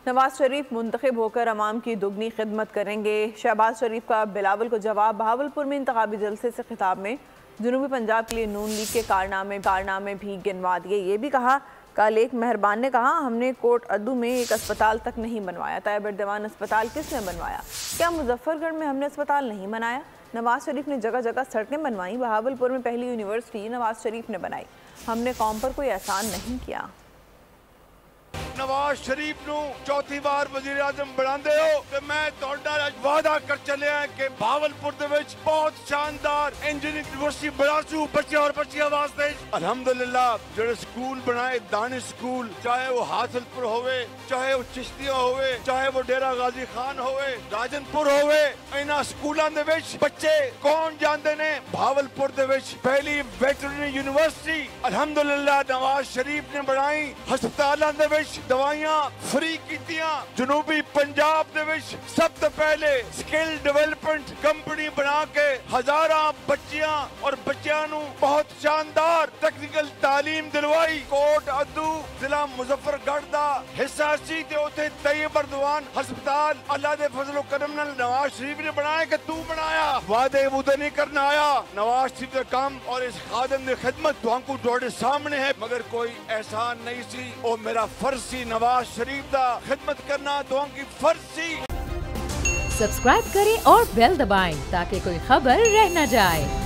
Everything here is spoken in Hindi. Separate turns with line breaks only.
नवाज शरीफ मुंतखब होकर अवाम की दुगनी खिदमत करेंगे। शहबाज शरीफ का बिलावल को जवाब। बहावलपुर में इंतखाबी जलसे से खिताब में जनूबी पंजाब के लिए नून लीग के कारनामे भी गिनवा दिए। ये भी कहा, कल एक मेहरबान ने कहा, हमने कोट अद्दू में एक अस्पताल तक नहीं बनवाया। ताइब दीवान अस्पताल किसने बनवाया? क्या मुजफ्फरगढ़ में हमने अस्पताल नहीं बनाया? नवाज शरीफ ने जगह जगह सड़कें बनवाई। बहावलपुर में पहली यूनिवर्सिटी नवाज शरीफ ने बनाई। हमने कौम पर कोई एहसान नहीं किया।
नवाज शरीफ नू चौथी बार वजीर आजम बनाते हो तो मैं तुहाडा वादा कर चलिया कि बहावलपुर दे विच बहुत शानदार इंजीनियरिंग यूनिवर्सिटी बनासू बच्चे और बच्चियां वास्ते। अल्हम्दुलिल्लाह जेडे स्कूल बनाए, दानिश स्कूल, चाहे वो हासिलपुर होवे, चाहे वो चिश्तिया होवे, चाहे वो डेरा गाजी खान होवे, राजनपुर होवे, इन्हां स्कूलों दे विच बच्चे कौन जानते ने? बहावलपुर दे विच पहली वेटरनरी यूनिवर्सिटी अल्हम्दुलिल्लाह नवाज शरीफ ने बनाई। हस्पतालों दे विच दवाइयां फ्री कीतियां। जनूबी पंजाब दे विच सब तो पहले स्किल डेवलपमेंट कंपनी बना के हजारां बच्चियां और बच्चियां नू बहुत शानदार टेक्निकल तालीम दिलवाई। कोट अद्दू जिला मुजफ्फरगढ़ दा हिस्सा सी ते उथे तैयब अर्दवान हस्पताल अल्लाह दे फजल करम नाल नवाज शरीफ ने बनाया कि तू बनाया। वादे वुदे नहीं करना आया। नवाज शरीफ का काम और इस खादम दी खिदमत तुहानू तुहाडे सामने है, मगर कोई एहसान नहीं सी। ओ मेरा फर्ज सी नवाज शरीफ दा खिदमत करना तुहां की फर्ज सी।
सब्सक्राइब करें और बेल दबाएं ताकि कोई खबर रह न जाए।